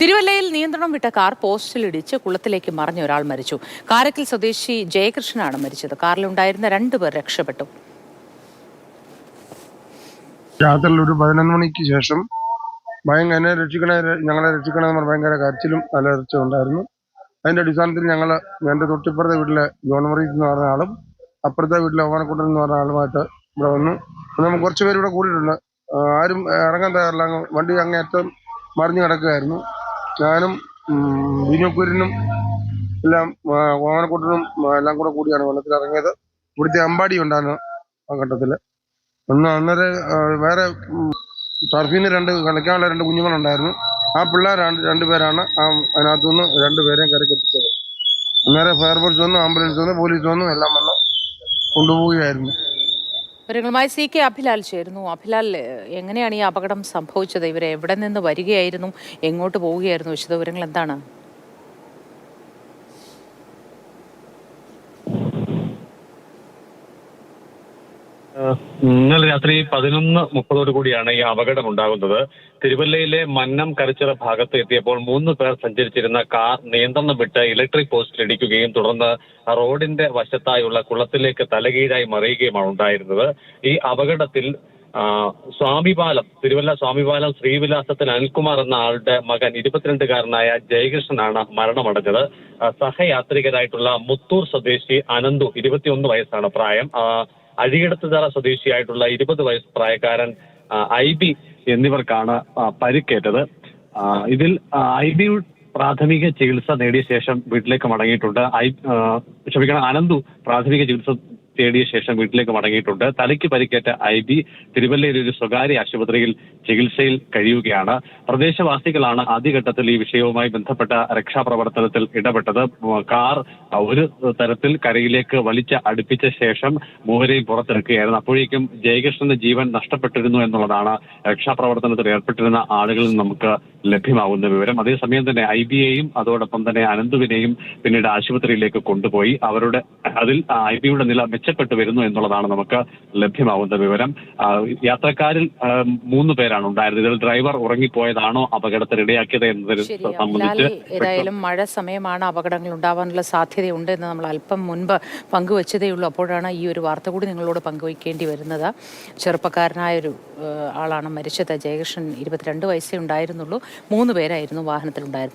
തിരുവല്ലയിൽ നിയന്ത്രണം വിട്ട കാർ പോസ്റ്റിലിടിച്ച് കുളത്തിലേക്ക് മറിഞ്ഞ ഒരാൾ മരിച്ചു. കാരക്കൽ സ്വദേശി ജയകൃഷ്ണനാണ് മരിച്ചത്. കാറിലുണ്ടായിരുന്ന 2 പേർ രക്ഷപ്പെട്ടു. രാത്രി ഒരു 11 മണിക്ക് ശേഷം ഞങ്ങളെ രക്ഷിക്കണമെന്ന് ഭയങ്കര കരച്ചിലും അലർച്ചയും ഉണ്ടായിരുന്നു. അതിന്റെ അടിസ്ഥാനത്തിൽ എന്റെ തൊട്ടിപ്പുറത്തെ വീട്ടിലെ ജോൺ മറീസ് എന്ന് പറഞ്ഞ ആളും അപ്പുറത്തെ വീട്ടിലെ ഓമനക്കുട്ടൻ എന്ന് പറഞ്ഞ ആളുമായിട്ട് ഇവിടെ വന്നു. നമുക്ക് കുറച്ച് പേര് ഇവിടെ കൂടിയിട്ടുണ്ട്. ആരും ഇറങ്ങാൻ തയ്യാറില്ല. വണ്ടി അങ്ങേയറ്റം മറിഞ്ഞു കിടക്കുകയായിരുന്നു. ഞാനും ബിനുക്കുര്യനും എല്ലാം ഓമനക്കുട്ടനും എല്ലാം കൂടിയാണ് വെള്ളത്തിൽ ഇറങ്ങിയത്. ഇവിടുത്തെ അമ്പാടി ഉണ്ടായിരുന്നു ആ ഘട്ടത്തില്. അന്നേരം വേറെ ടർഫീന്ന് കളിക്കാനുള്ള 2 കുഞ്ഞുങ്ങളുണ്ടായിരുന്നു. ആ പിള്ളേരാണ് 2 പേരാണ് അതിനകത്തുനിന്ന് 2 പേരെയും കരക്കെത്തിച്ചത്. അന്നേരം ഫയർഫോഴ്സ് വന്നു, ആംബുലൻസ് വന്നു, പോലീസ് വന്നു, എല്ലാം വന്ന് കൊണ്ടുപോവുകയായിരുന്നു. വിവരങ്ങളുമായി CK അഭിലാൽ ചേരുന്നു. അഭിലാൽ, എങ്ങനെയാണ് ഈ അപകടം സംഭവിച്ചത്? ഇവരെ എവിടെ നിന്ന് വരികയായിരുന്നു, എങ്ങോട്ട് പോവുകയായിരുന്നു? വിശദവിവരങ്ങൾ എന്താണ്? ഇന്നലെ രാത്രി 11:30 കൂടിയാണ് ഈ അപകടം ഉണ്ടാകുന്നത്. തിരുവല്ലയിലെ മന്നം കരച്ചിറ ഭാഗത്ത് എത്തിയപ്പോൾ 3 പേർ സഞ്ചരിച്ചിരുന്ന കാർ നിയന്ത്രണം വിട്ട് ഇലക്ട്രിക് പോസ്റ്റിൽ ഇടിക്കുകയും തുടർന്ന് റോഡിന്റെ വശത്തായുള്ള കുളത്തിലേക്ക് തലകീഴായി മറിയുകയുമാണ് ഉണ്ടായിരുന്നത്. ഈ അപകടത്തിൽ തിരുവല്ല സ്വാമിപാലം ശ്രീവിലാസത്തിൽ അനിൽകുമാർ എന്ന ആളുടെ മകൻ 22-കാരനായ ജയകൃഷ്ണനാണ് മരണമടഞ്ഞത്. സഹയാത്രികരായിട്ടുള്ള മുത്തൂർ സ്വദേശി അനന്തു 21 വയസ്സാണ് പ്രായം. അഴിയടത്തുതറ സ്വദേശിയായിട്ടുള്ള 20 വയസ്സ് പ്രായക്കാരൻ IB എന്നിവർക്കാണ് പരിക്കേറ്റത്. ഇതിൽ IB പ്രാഥമിക ചികിത്സ നേടിയ ശേഷം വീട്ടിലേക്ക് മടങ്ങിയിട്ടുണ്ട്. അനന്തു പ്രാഥമിക ചികിത്സ തേടിയ ശേഷം വീട്ടിലേക്ക് മടങ്ങിയിട്ടുണ്ട്. തലയ്ക്ക് പരിക്കേറ്റ IB തിരുവല്ലയിലെ ഒരു സ്വകാര്യ ആശുപത്രിയിൽ ചികിത്സയിൽ കഴിയുകയാണ്. പ്രദേശവാസികളാണ് ആദ്യഘട്ടത്തിൽ ഈ വിഷയവുമായി ബന്ധപ്പെട്ട രക്ഷാപ്രവർത്തനത്തിൽ ഇടപെട്ടത്. കാർ ഒരു തരത്തിൽ കരയിലേക്ക് അടുപ്പിച്ച ശേഷം മൂവരെയും പുറത്തിറക്കുകയായിരുന്നു. അപ്പോഴേക്കും ജയകൃഷ്ണന്റെ ജീവൻ നഷ്ടപ്പെട്ടിരുന്നു എന്നുള്ളതാണ് രക്ഷാപ്രവർത്തനത്തിൽ ഏർപ്പെട്ടിരുന്ന ആളുകളിൽ നമുക്ക് ലഭ്യമാകുന്ന വിവരം. അതേസമയം തന്നെ IBയെയും അതോടൊപ്പം തന്നെ അനന്തുവിനെയും പിന്നീട് ആശുപത്രിയിലേക്ക് കൊണ്ടുപോയി. അതിൽ IBയുടെ നില മെച്ചപ്പെട്ടു വരുന്നു എന്നുള്ളതാണ് നമുക്ക് ലഭ്യമാകുന്ന വിവരം. യാത്രക്കാരിൽ 3 പേരാണ് ഉണ്ടായിരുന്നത്. ഇതിൽ ഡ്രൈവർ ഉറങ്ങിപ്പോയതാണോ അപകടത്തിനിടയാക്കിയത് എന്നതിനെ സംബന്ധിച്ച് ഏതായാലും മഴ സമയമാണ്, അപകടങ്ങൾ ഉണ്ടാവാനുള്ള സാധ്യതയുണ്ട് എന്ന് നമ്മൾ അല്പം മുൻപ് പങ്കുവച്ചതേ ഉള്ളൂ. അപ്പോഴാണ് ഈ ഒരു വാർത്ത കൂടി നിങ്ങളോട് പങ്കുവയ്ക്കേണ്ടി വരുന്നത്. ചെറുപ്പക്കാരനായൊരു ആളാണ് മരിച്ചത്. ജയകൃഷ്ണൻ 22 വയസ്സേ ഉണ്ടായിരുന്നുള്ളൂ. 3 പേരായിരുന്നു വാഹനത്തിലുണ്ടായിരുന്നത്.